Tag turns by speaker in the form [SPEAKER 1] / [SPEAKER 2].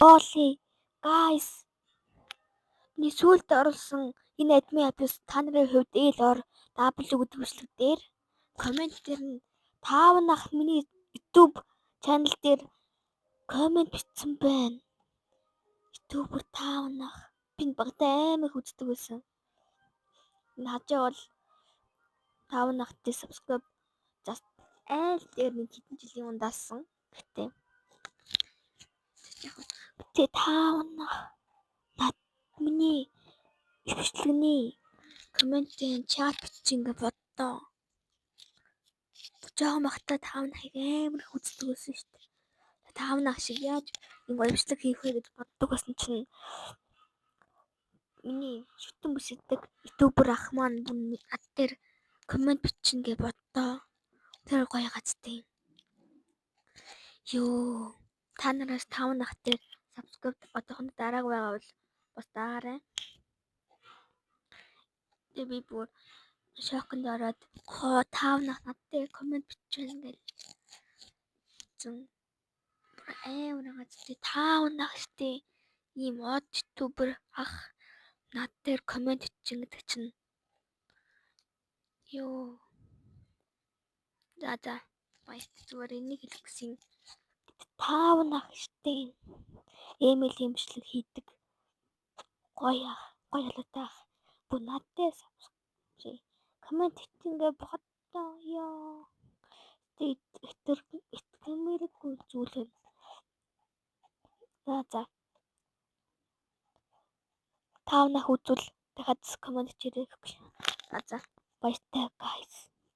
[SPEAKER 1] Олли guys миний сүүлд оруулсан энэ админ апс та нарын хувьд ор W гэдэг бичлэг дээр коммент дээр нь таавнах миний YouTube channel дээр коммент бичсэн байна. YouTube-ээр таавнах би багтаа амар үздэг байсан. Нажаа бол таавнахтай subscribe just айл дээр нэг хэдэн жилийн ундаасан. Гэтэ таавнах над миний бичлэгний комментийн чат бичиж ингээ боддоо. Жохон бахта таавнахыг амар үздэг байсан шүү дээ. Таавнах шиг яаж ингээ бичлэг хийх вэ гэж боддог байсан чинь миний шүтэн бүсэдэг ютубер ах маань над дээр коммент бичнэ гэж боддоо. Тэр гоё гацтай. Йоо, та нараас таавнах дээр subscribe одоохондоо дарааг байгаа бол бас даарай. Тэгээ би бүр шоконд ороод таавнах над дээр коммент бичвэл ингээл амар гацтай таавнах штэ ийм од ютубер ах над дээр коммент бичин гэдэг чинь ёо за баяр зүгээр энийг хэлэх гэсэн таавнах штэ эмэйл имшлэг хийдэг гоё ялуутай ах бүр над дээр коммент хийгээ боддоо ёо итгэмээргүй зүйлээ за таавнах үзвэл дахиад коммент хийрээ. За баяртай guys.